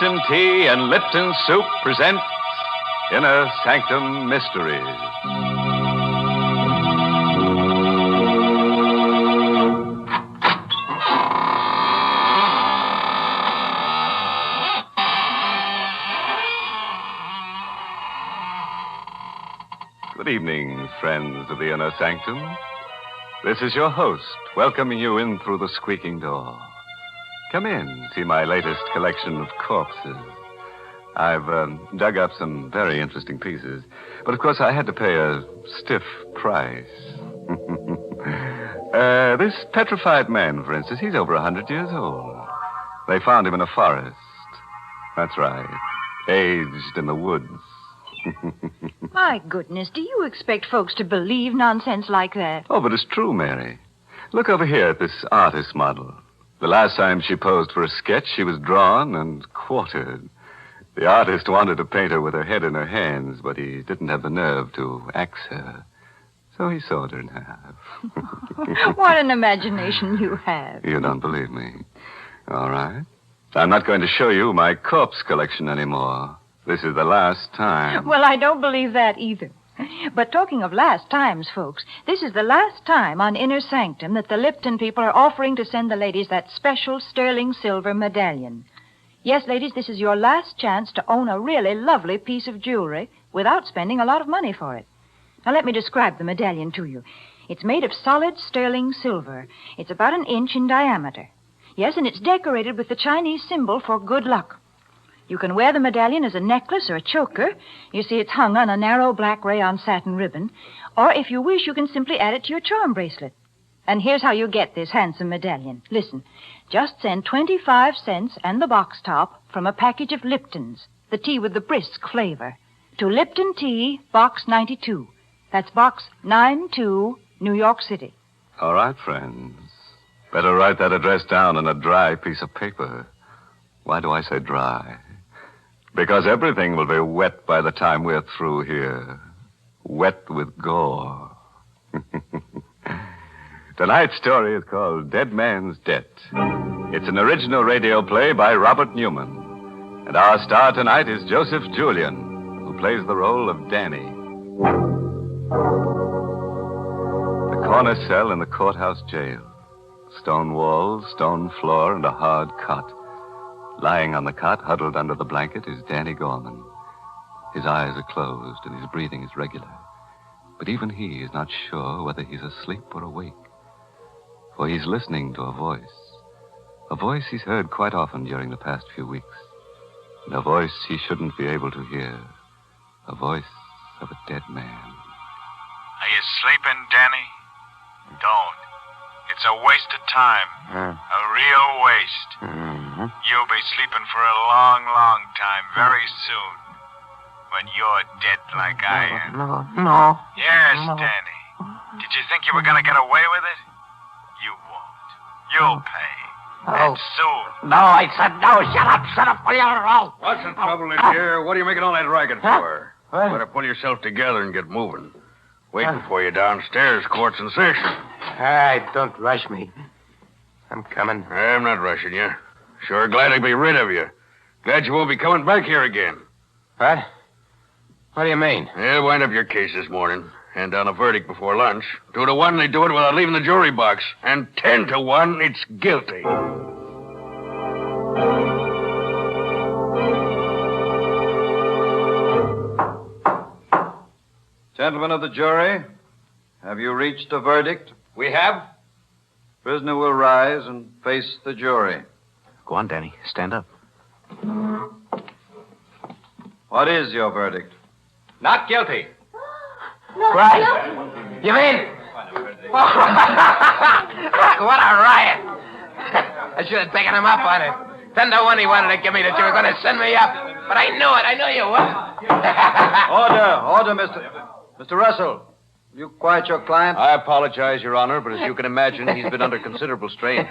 Lipton Tea and Lipton Soup present Inner Sanctum Mysteries. Good evening, friends of the Inner Sanctum. This is your host, welcoming you in through the squeaking door. Come in, see my latest collection of corpses. I've dug up some very interesting pieces, but of course I had to pay a stiff price. This petrified man, for instance, he's over 100 years old. They found him in a forest. That's right, aged in the woods. My goodness, do you expect folks to believe nonsense like that? Oh, but it's true, Mary. Look over here at this artist model. The last time she posed for a sketch, she was drawn and quartered. The artist wanted to paint her with her head in her hands, but he didn't have the nerve to axe her. So he sawed her in half. What an imagination you have. You don't believe me. All right. I'm not going to show you my corpse collection anymore. This is the last time. Well, I don't believe that either. But talking of last times, folks, this is the last time on Inner Sanctum that the Lipton people are offering to send the ladies that special sterling silver medallion. Yes, ladies, this is your last chance to own a really lovely piece of jewelry without spending a lot of money for it. Now, let me describe the medallion to you. It's made of solid sterling silver. It's about 1 inch in diameter. Yes, and it's decorated with the Chinese symbol for good luck. You can wear the medallion as a necklace or a choker. You see, it's hung on a narrow black rayon satin ribbon. Or if you wish, you can simply add it to your charm bracelet. And here's how you get this handsome medallion. Listen, just send 25 cents and the box top from a package of Lipton's, the tea with the brisk flavor, to Lipton Tea, Box 92. That's Box 92, New York City. All right, friends. Better write that address down on a dry piece of paper. Why do I say dry? Because everything will be wet by the time we're through here. Wet with gore. Tonight's story is called Dead Man's Debt. It's an original radio play by Robert Newman. And our star tonight is Joseph Julian, who plays the role of Danny. The corner cell in the courthouse jail. Stone walls, stone floor, and a hard cot. Lying on the cot, huddled under the blanket, is Danny Gorman. His eyes are closed and his breathing is regular. But even he is not sure whether he's asleep or awake. For he's listening to a voice he's heard quite often during the past few weeks. And a voice he shouldn't be able to hear. A voice of a dead man. Are you sleeping, Danny? Don't. It's a waste of time. A real waste. You'll be sleeping for a long, long time, very soon. When you're dead like I am. No. Yes, Danny. Did you think you were going to get away with it? You won't. You'll pay. And soon. No, I said no. Shut up, will you? What's the trouble in here? What are you making all that racket for? What? Better pull yourself together and get moving. Waiting for you downstairs, court's in session. All right, don't rush me. I'm coming. I'm not rushing you. Sure glad to be rid of you. Glad you won't be coming back here again. What? What do you mean? They'll wind up your case this morning. Hand down a verdict before lunch. 2 to 1, they do it without leaving the jury box. And 10 to 1, it's guilty. Gentlemen of the jury, have you reached a verdict? We have? Prisoner will rise and face the jury. Go on, Danny. Stand up. What is your verdict? Not guilty. Right? You mean? What a riot. I should have taken him up on it. 10 to 1 he wanted to give me that you were going to send me up. But I knew it. I knew you would. Order, Mr. Russell. Will you quiet your client? I apologize, Your Honor, but as you can imagine, he's been under considerable strain.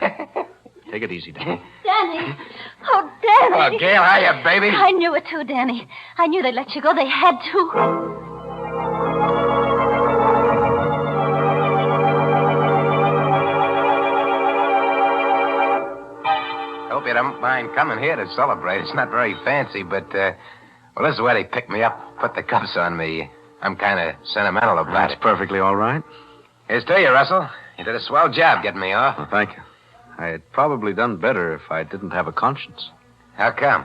Take it easy, Danny. Danny. Oh, Danny. Oh, Gail, hiya, baby. I knew it too, Danny. I knew they'd let you go. They had to. Hope you don't mind coming here to celebrate. It's not very fancy, but, well, this is where they picked me up, put the cuffs on me. I'm kind of sentimental about That's it. perfectly all right. Here's to you, Russell. You did a swell job getting me off. Well, thank you. I had probably done better if I didn't have a conscience. How come?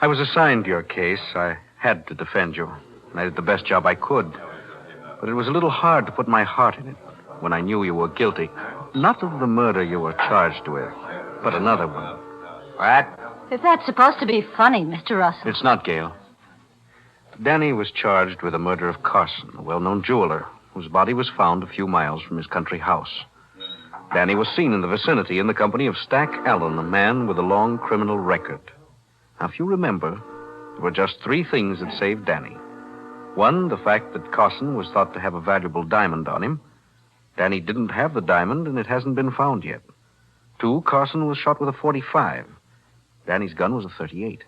I was assigned to your case. I had to defend you. And I did the best job I could. But it was a little hard to put my heart in it when I knew you were guilty. Not of the murder you were charged with, but another one. What? If that's supposed to be funny, Mr. Russell. It's not, Gail. Danny was charged with the murder of Carson, a well-known jeweler, whose body was found a few miles from his country house. Danny was seen in the vicinity in the company of Stack Allen, a man with a long criminal record. Now, if you remember, there were just 3 things that saved Danny. 1, the fact that Carson was thought to have a valuable diamond on him. Danny didn't have the diamond, and it hasn't been found yet. 2, Carson was shot with a .45. Danny's gun was a .38.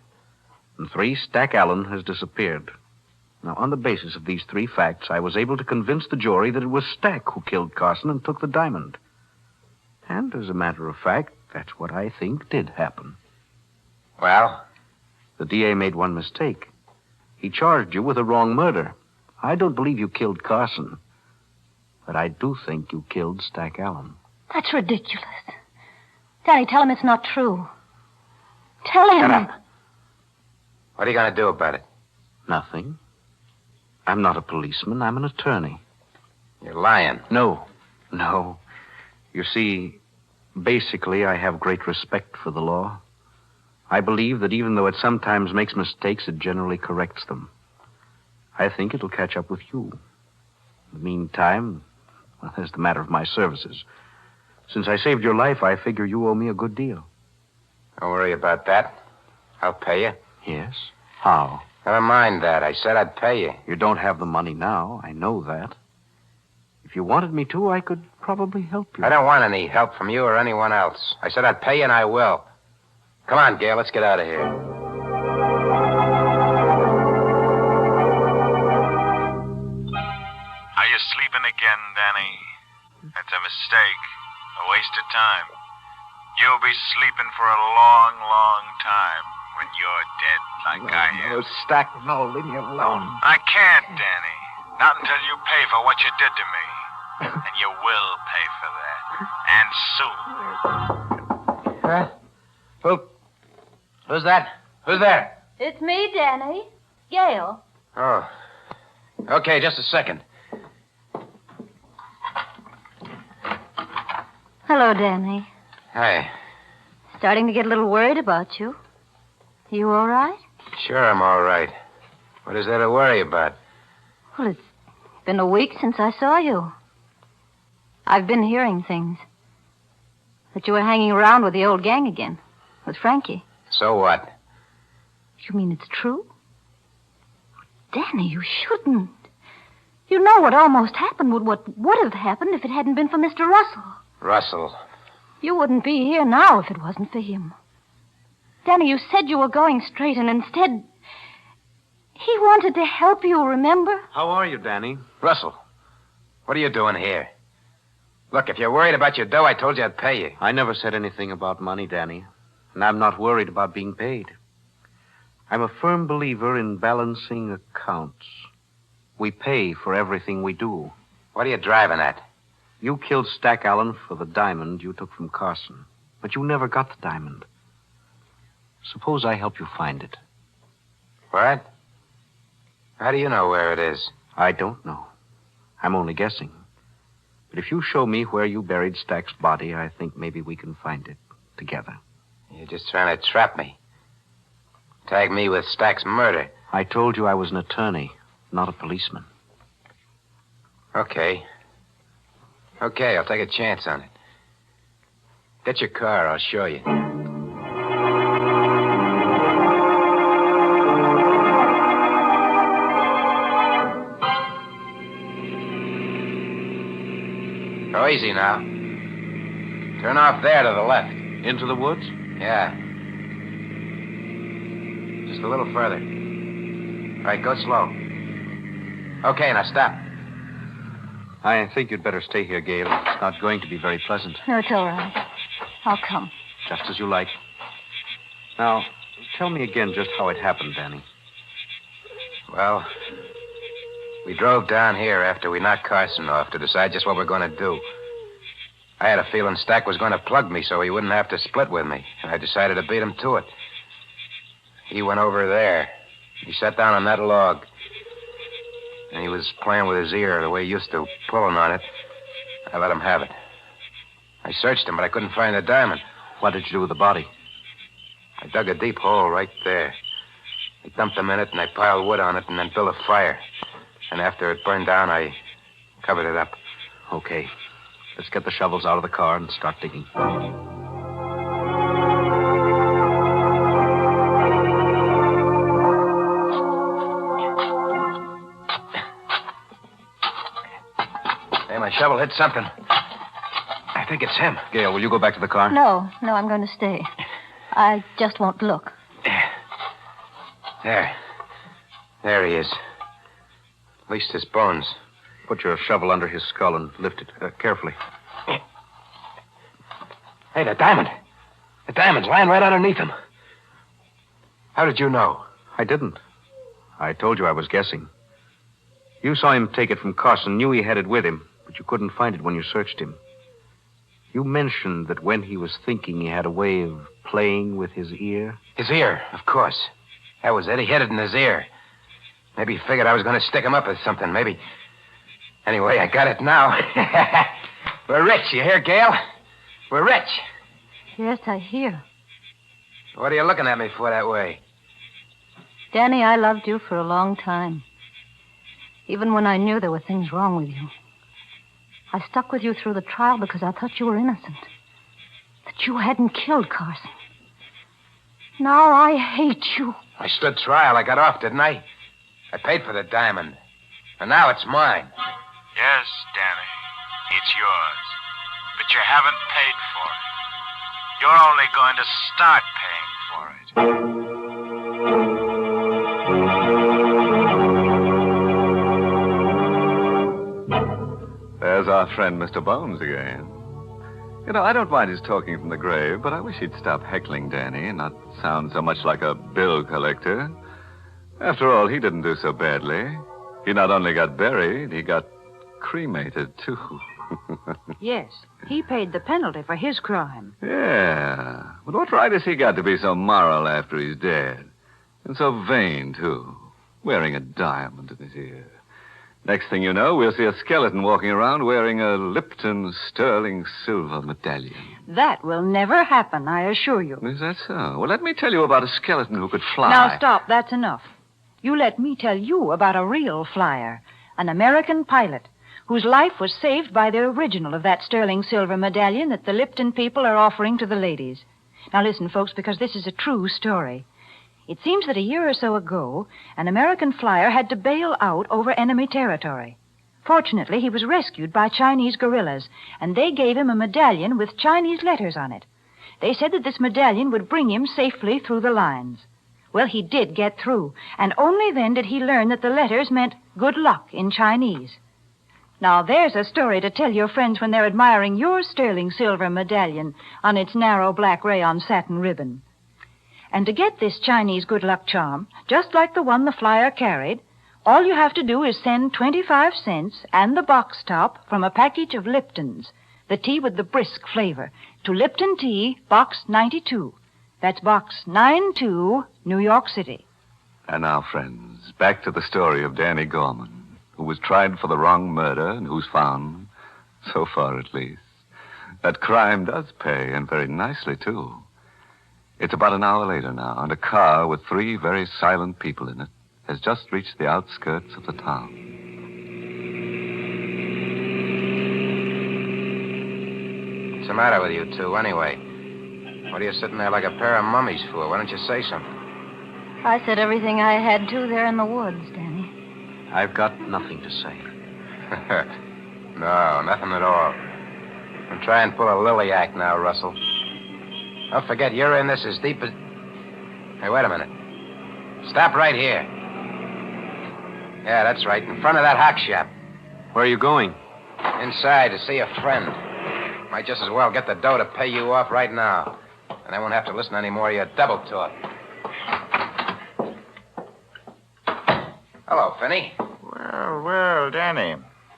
And 3, Stack Allen has disappeared. Now, on the basis of these 3 facts, I was able to convince the jury that it was Stack who killed Carson and took the diamond. And, as a matter of fact, that's what I think did happen. Well? The DA made one mistake. He charged you with a wrong murder. I don't believe you killed Carson. But I do think you killed Stack Allen. That's ridiculous. Danny, tell him it's not true. Tell him. Shut up. What are you going to do about it? Nothing. I'm not a policeman. I'm an attorney. You're lying. No. You see, basically, I have great respect for the law. I believe that even though it sometimes makes mistakes, it generally corrects them. I think it'll catch up with you. In the meantime, well, there's the matter of my services. Since I saved your life, I figure you owe me a good deal. Don't worry about that. I'll pay you. Yes? How? Never mind that. I said I'd pay you. You don't have the money now. I know that. If you wanted me to, I could probably help you. I don't want any help from you or anyone else. I said I'd pay you, and I will. Come on, Gail. Let's get out of here. Are you sleeping again, Danny? That's a mistake. A waste of time. You'll be sleeping for a long, long time when you're dead like I am. Stack, no, leave me alone. I can't, Danny. Not until you pay for what you did to me. And you will pay for that. And soon. Huh? Who's that? Who's there? It's me, Danny. Gail. Oh. Okay, just a second. Hello, Danny. Hi. Starting to get a little worried about you. You all right? Sure, I'm all right. What is there to worry about? Well, it's been a week since I saw you. I've been hearing things. That you were hanging around with the old gang again. With Frankie. So what? You mean it's true? Danny, you shouldn't. You know what almost happened, what would have happened if it hadn't been for Mr. Russell. Russell. You wouldn't be here now if it wasn't for him. Danny, you said you were going straight, and instead, he wanted to help you, remember? How are you, Danny? Russell, what are you doing here? Look, if you're worried about your dough, I told you I'd pay you. I never said anything about money, Danny. And I'm not worried about being paid. I'm a firm believer in balancing accounts. We pay for everything we do. What are you driving at? You killed Stack Allen for the diamond you took from Carson. But you never got the diamond. Suppose I help you find it. What? How do you know where it is? I don't know. I'm only guessing. But if you show me where you buried Stack's body, I think maybe we can find it together. You're just trying to trap me. Tag me with Stack's murder. I told you I was an attorney, not a policeman. Okay. Okay, I'll take a chance on it. Get your car, I'll show you. Go easy now. Turn off there to the left. Into the woods? Yeah. Just a little further. All right, go slow. Okay, now stop. I think you'd better stay here, Gail. It's not going to be very pleasant. No, it's all right. I'll come. Just as you like. Now, tell me again just how it happened, Danny. Well, we drove down here after we knocked Carson off to decide just what we're going to do. I had a feeling Stack was going to plug me so he wouldn't have to split with me, and I decided to beat him to it. He went over there. He sat down on that log, and he was playing with his ear the way he used to, pulling on it. I let him have it. I searched him, but I couldn't find the diamond. What did you do with the body? I dug a deep hole right there. I dumped him in it, and I piled wood on it, and then built a fire. And after it burned down, I covered it up. Okay. Let's get the shovels out of the car and start digging. Hey, my shovel hit something. I think it's him. Gail, will you go back to the car? No, I'm going to stay. I just won't look. There he is. At least his bones. Put your shovel under his skull and lift it carefully. Hey, the diamond. The diamond's lying right underneath him. How did you know? I didn't. I told you I was guessing. You saw him take it from Carson, knew he had it with him, but you couldn't find it when you searched him. You mentioned that when he was thinking, he had a way of playing with his ear. His ear, of course. That was it. He hid it in his ear. Maybe he figured I was going to stick him up with something. Maybe. Anyway, I got it now. We're rich, you hear, Gail? We're rich. Yes, I hear. What are you looking at me for that way? Danny, I loved you for a long time. Even when I knew there were things wrong with you. I stuck with you through the trial because I thought you were innocent. That you hadn't killed Carson. Now I hate you. I stood trial. I got off, didn't I? I paid for the diamond. And now it's mine. Yes, Danny, it's yours. But you haven't paid for it. You're only going to start paying for it. There's our friend, Mr. Bones, again. You know, I don't mind his talking from the grave, but I wish he'd stop heckling Danny and not sound so much like a bill collector. After all, he didn't do so badly. He not only got buried, he got cremated, too. Yes, he paid the penalty for his crime. Yeah. But what right has he got to be so moral after he's dead? And so vain, too. Wearing a diamond in his ear. Next thing you know, we'll see a skeleton walking around wearing a Lipton sterling silver medallion. That will never happen, I assure you. Is that so? Well, let me tell you about a skeleton who could fly. Now, stop. That's enough. You let me tell you about a real flyer, an American pilot, whose life was saved by the original of that sterling silver medallion that the Lipton people are offering to the ladies. Now, listen, folks, because this is a true story. It seems that a year or so ago, an American flyer had to bail out over enemy territory. Fortunately, he was rescued by Chinese guerrillas, and they gave him a medallion with Chinese letters on it. They said that this medallion would bring him safely through the lines. Well, he did get through, and only then did he learn that the letters meant good luck in Chinese. Now, there's a story to tell your friends when they're admiring your sterling silver medallion on its narrow black rayon satin ribbon. And to get this Chinese good luck charm, just like the one the flyer carried, all you have to do is send 25 cents and the box top from a package of Lipton's, the tea with the brisk flavor, to Lipton Tea, Box 92. That's Box 92, New York City. And now, friends, back to the story of Danny Gorman, who was tried for the wrong murder and who's found, so far at least, that crime does pay, and very nicely, too. It's about an hour later now, and a car with 3 very silent people in it has just reached the outskirts of the town. What's the matter with you two, anyway? What are you sitting there like a pair of mummies for? Why don't you say something? I said everything I had to there in the woods, Danny. I've got nothing to say. No, nothing at all. Don't try and pull a lily act now, Russell. Don't forget, you're in this as deep as... Hey, wait a minute. Stop right here. Yeah, that's right, in front of that hock shop. Where are you going? Inside to see a friend. Might just as well get the dough to pay you off right now. and I won't have to listen to any more of your double talk. Hello, Finney. Well, Danny.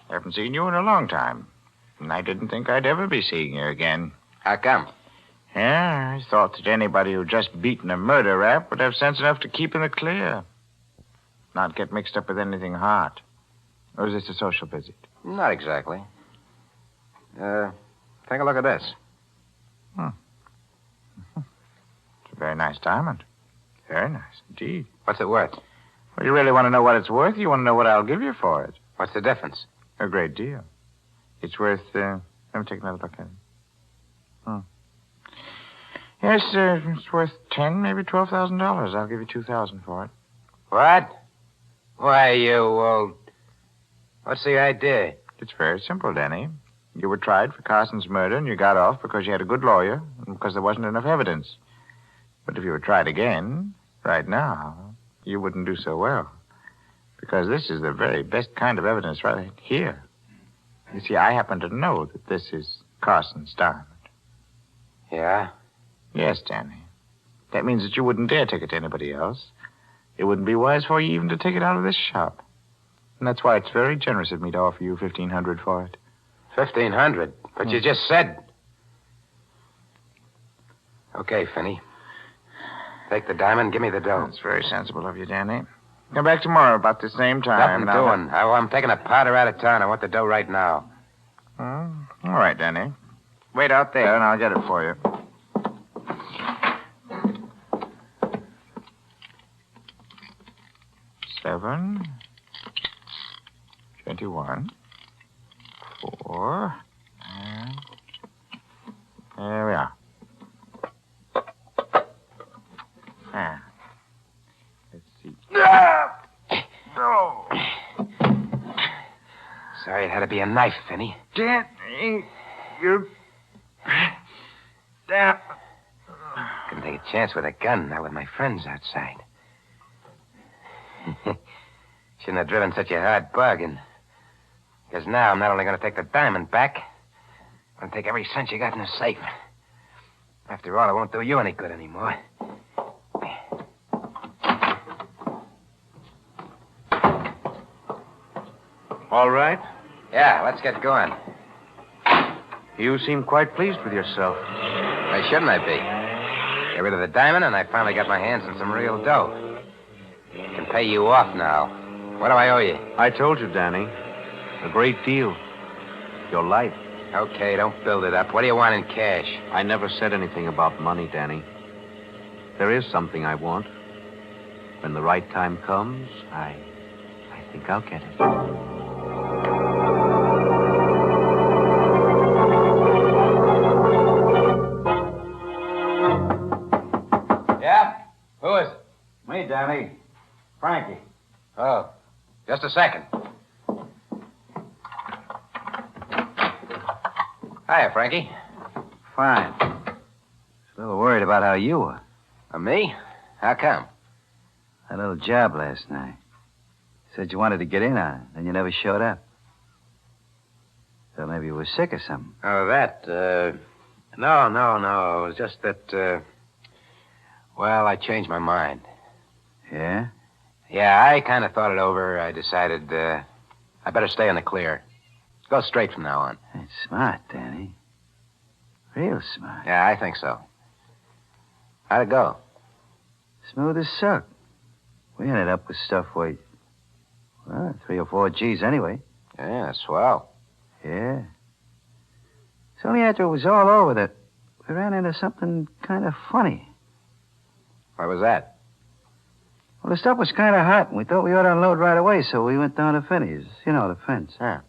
Haven't seen you in a long time. And I didn't think I'd ever be seeing you again. How come? Yeah, I thought that anybody who'd just beaten a murder rap would have sense enough to keep in the clear. Not get mixed up with anything hot. Or is this a social visit? Not exactly. Take a look at this. It's a very nice diamond. Very nice indeed. What's it worth? Well, you really want to know what it's worth? You want to know what I'll give you for it? What's the difference? A great deal. It's worth, let me take another look at it. Yes, it's worth $10,000, maybe $12,000. I'll give you $2,000 for it. What? Why, you old... What's the idea? It's very simple, Danny. You were tried for Carson's murder, and you got off because you had a good lawyer and because there wasn't enough evidence. But if you were tried again, right now, you wouldn't do so well. Because this is the very best kind of evidence right here. You see, I happen to know that this is Carson's diamond. Yeah? Yes, Danny. That means that you wouldn't dare take it to anybody else. It wouldn't be wise for you even to take it out of this shop. And that's why it's very generous of me to offer you $1,500 for it. $1,500? But you just said... Okay, Finney. Take the diamond, give me the dough. That's very sensible of you, Danny. Come back tomorrow about the same time. Nothing doing. I'm taking a powder out of town. I want the dough right now. All right, Danny. Wait out there, and I'll get it for you. $7, 21, 4, and there we are. Let's see. Oh. Sorry it had to be a knife, Finney. Danny, you... Damn. Couldn't take a chance with a gun, not with my friends outside. Shouldn't have driven such a hard bargain. Because now I'm not only going to take the diamond back, I'm going to take every cent you got in the safe. After all, it won't do you any good anymore. All right. Yeah, let's get going. You seem quite pleased with yourself. Why shouldn't I be? Get rid of the diamond, and I finally got my hands on some real dough. I can pay you off now. What do I owe you? I told you, Danny. A great deal. Your life. Okay, don't build it up. What do you want in cash? I never said anything about money, Danny. There is something I want. When the right time comes, I think I'll get it. Who is it? Me, Danny. Frankie. Oh, just a second. Hiya, Frankie. Fine. Just a little worried about how you were. Me? How come? That little job last night. Said you wanted to get in on it, then you never showed up. Thought maybe you were sick or something. Oh, that, No. It was just that, well, I changed my mind. Yeah? Yeah, I kind of thought it over. I decided, I better stay in the clear. Go straight from now on. That's smart, Danny. Real smart. Yeah, I think so. How'd it go? Smooth as silk. We ended up with stuff worth, 3 or 4 G's anyway. Yeah, swell. Yeah. It's only after it was all over that we ran into something kind of funny. What was that? Well, the stuff was kind of hot, and we thought we ought to unload right away, so we went down to Finney's. You know, the fence. Yeah.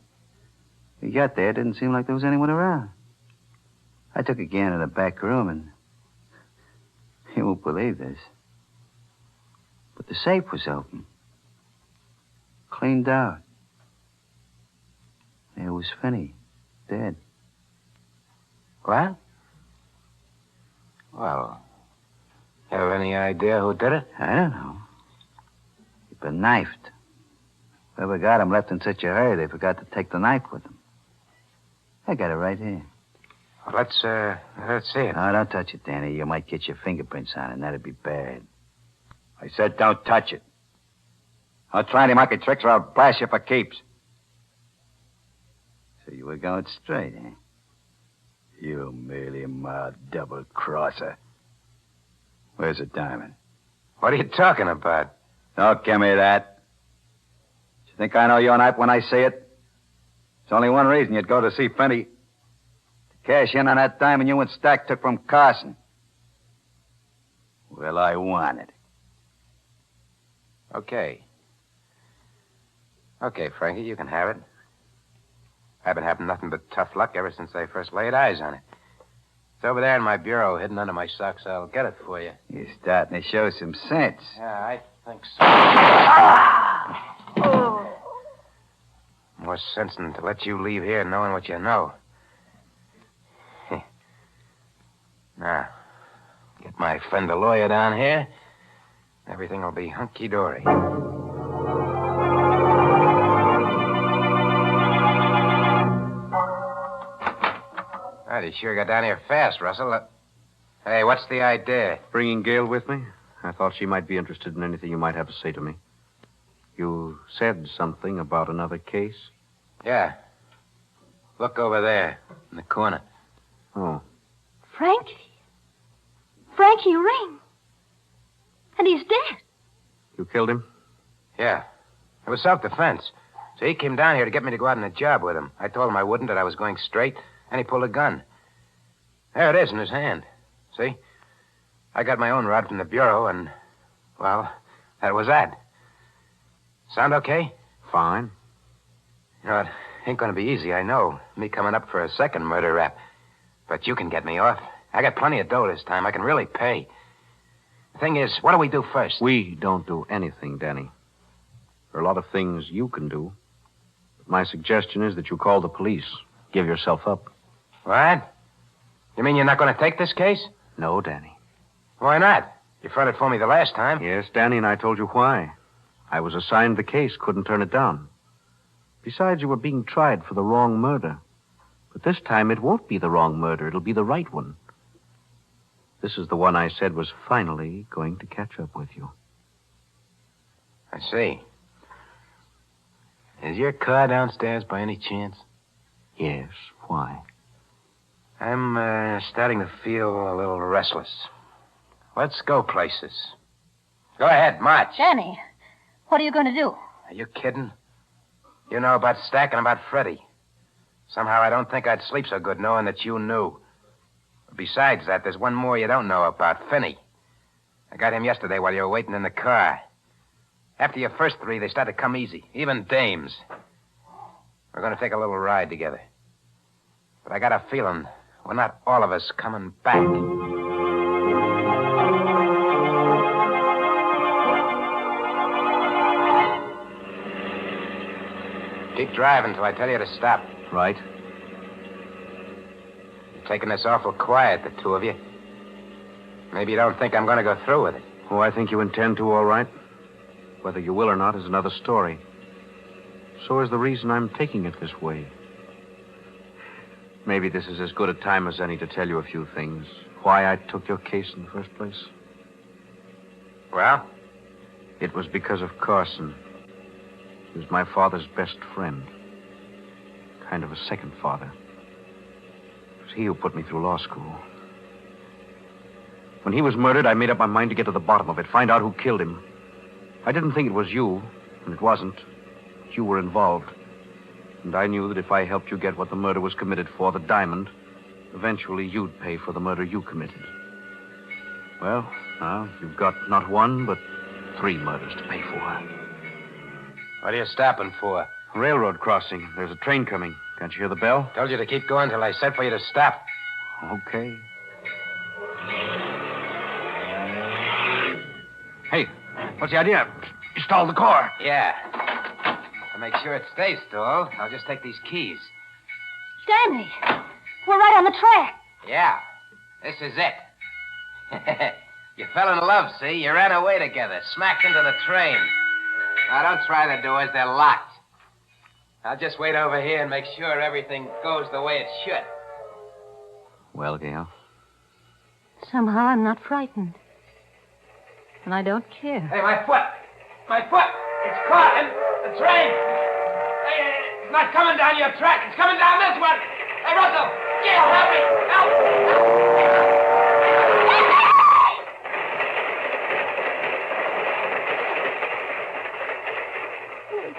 We got there, it didn't seem like there was anyone around. I took a gander in the back room, and you won't believe this, but the safe was open. Cleaned out. There was Finney, dead. What? Well, you have any idea who did it? I don't know. He'd been knifed. Whoever got him left in such a hurry they forgot to take the knife with them. I got it right here. Let's see it. No, don't touch it, Danny. You might get your fingerprints on it, and that'd be bad. I said don't touch it. I'll try any monkey tricks or I'll blast you for keeps. So you were going straight, eh? You mealy-mouthed double-crosser. Where's the diamond? What are you talking about? Don't give me that. You think I know your knife when I see it? There's only one reason you'd go to see Fenty. To cash in on that diamond you and Stack took from Carson. Well, I want it. Okay. Okay, Frankie, you can have it. I've been having nothing but tough luck ever since I first laid eyes on it. It's over there in my bureau, hidden under my socks. I'll get it for you. You're starting to show some sense. Yeah, I think so. More sense than to let you leave here knowing what you know. Now, get my friend the lawyer down here. Everything will be hunky-dory. God, you sure got down here fast, Russell. Hey, what's the idea? Bringing Gail with me? I thought she might be interested in anything you might have to say to me. You said something about another case? Yeah. Look over there, in the corner. Oh. Frankie. Frankie Ring. And he's dead. You killed him? Yeah. It was self-defense. So he came down here to get me to go out on a job with him. I told him I wouldn't, that I was going straight, and he pulled a gun. There it is in his hand. See? I got my own rod from the bureau, and, well, that was that. Sound okay? Fine. You know, it ain't going to be easy, I know. Me coming up for a second murder rap. But you can get me off. I got plenty of dough this time. I can really pay. The thing is, what do we do first? We don't do anything, Danny. There are a lot of things you can do. But my suggestion is that you call the police. Give yourself up. What? You mean you're not going to take this case? No, Danny. Why not? You fronted for me the last time. Yes, Danny, and I told you why. I was assigned the case, couldn't turn it down. Besides, you were being tried for the wrong murder. But this time it won't be the wrong murder. It'll be the right one. This is the one I said was finally going to catch up with you. I see. Is your car downstairs by any chance? Yes, why? I'm starting to feel a little restless. Let's go places. Go ahead, march. Danny, what are you going to do? Are you kidding? You know about Stack and about Freddie. Somehow I don't think I'd sleep so good knowing that you knew. Besides that, there's one more you don't know about, Finney. I got him yesterday while you were waiting in the car. After your first three, they start to come easy, even dames. We're going to take a little ride together. But I got a feeling we're not all of us coming back. Keep driving till I tell you to stop. Right. You're taking this awful quiet, the two of you. Maybe you don't think I'm going to go through with it. Oh, I think you intend to, all right. Whether you will or not is another story. So is the reason I'm taking it this way. Maybe this is as good a time as any to tell you a few things. Why I took your case in the first place. Well? It was because of Carson. He was my father's best friend. Kind of a second father. It was he who put me through law school. When he was murdered, I made up my mind to get to the bottom of it, find out who killed him. I didn't think it was you, and it wasn't. You were involved. And I knew that if I helped you get what the murder was committed for, the diamond, eventually you'd pay for the murder you committed. Well, now you've got not one, but 3 murders to pay for. What are you stopping for? Railroad crossing. There's a train coming. Can't you hear the bell? Told you to keep going till I said for you to stop. Okay. Hey, what's the idea? You stalled the car. Yeah. To make sure it stays stalled, I'll just take these keys. Danny, we're right on the track. Yeah. This is it. You fell in love, see? You ran away together, smacked into the train. Now, don't try the doors. They're locked. I'll just wait over here and make sure everything goes the way it should. Well, Gail? Somehow I'm not frightened. And I don't care. Hey, my foot! My foot! It's caught in the train! Hey, it's not coming down your track. It's coming down this one! Hey, Russell! Gail, help me! Help!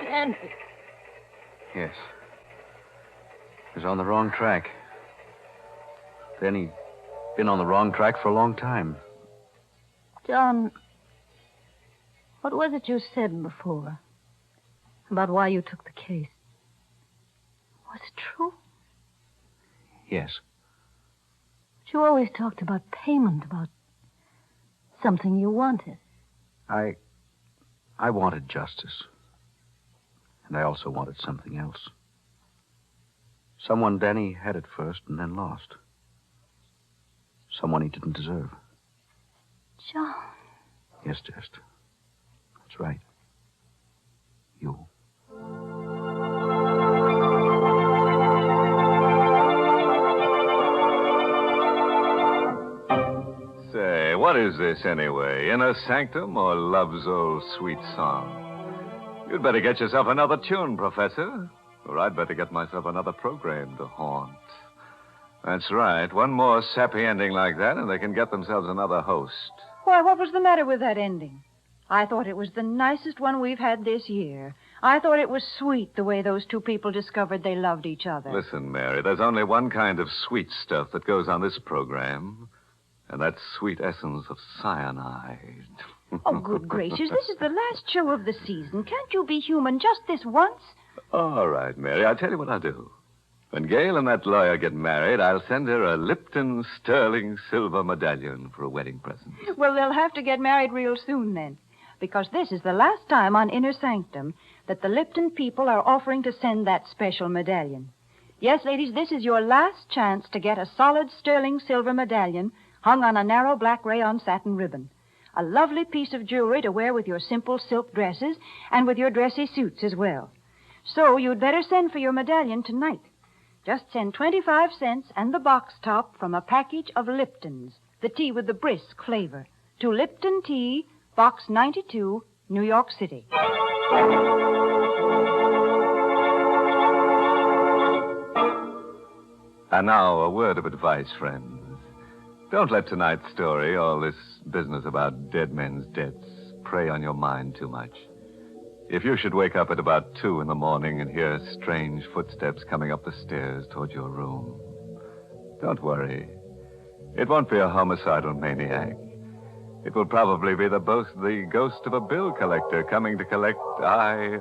Danny. Yes. He was on the wrong track. Then he'd been on the wrong track for a long time. John, what was it you said before about why you took the case? Was it true? Yes. But you always talked about payment, about something you wanted. I wanted justice. And I also wanted something else. Someone Danny had at first and then lost. Someone he didn't deserve. John. Yes, Jest. That's right. You. Say, what is this anyway? Inner Sanctum or Love's Old Sweet Song? You'd better get yourself another tune, Professor. Or I'd better get myself another program to haunt. That's right. One more sappy ending like that, and they can get themselves another host. Why, what was the matter with that ending? I thought it was the nicest one we've had this year. I thought it was sweet the way those two people discovered they loved each other. Listen, Mary, there's only one kind of sweet stuff that goes on this program, and that's sweet essence of cyanide. Oh, good gracious. This is the last show of the season. Can't you be human just this once? All right, Mary, I'll tell you what I'll do. When Gail and that lawyer get married, I'll send her a Lipton sterling silver medallion for a wedding present. Well, they'll have to get married real soon then, because this is the last time on Inner Sanctum that the Lipton people are offering to send that special medallion. Yes, ladies, this is your last chance to get a solid sterling silver medallion hung on a narrow black rayon satin ribbon. A lovely piece of jewelry to wear with your simple silk dresses and with your dressy suits as well. So you'd better send for your medallion tonight. Just send 25 cents and the box top from a package of Liptons, the tea with the brisk flavor, to Lipton Tea, Box 92, New York City. And now, a word of advice, friends. Don't let tonight's story, all this business about dead men's debts, prey on your mind too much. If you should wake up at about 2 in the morning and hear strange footsteps coming up the stairs toward your room, don't worry. It won't be a homicidal maniac. It will probably be the ghost of a bill collector coming to collect IOU.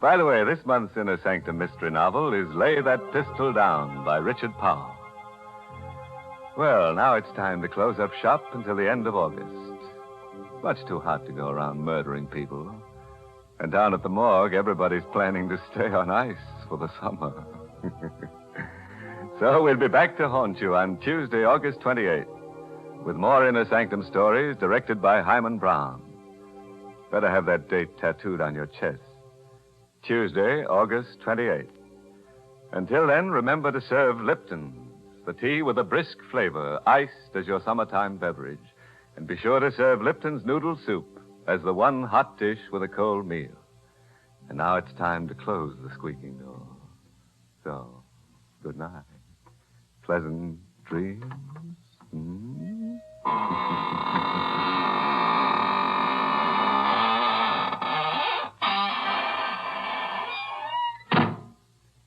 By the way, this month's Inner Sanctum mystery novel is Lay That Pistol Down by Richard Powell. Well, now it's time to close up shop until the end of August. Much too hot to go around murdering people. And down at the morgue, everybody's planning to stay on ice for the summer. So we'll be back to haunt you on Tuesday, August 28th, with more Inner Sanctum stories directed by Hyman Brown. Better have that date tattooed on your chest. Tuesday, August 28th. Until then, remember to serve Lipton, the tea with a brisk flavor, iced as your summertime beverage. And be sure to serve Lipton's noodle soup as the one hot dish with a cold meal. And now it's time to close the squeaking door. So, good night. Pleasant dreams.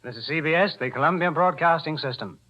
This is CBS, the Columbia Broadcasting System.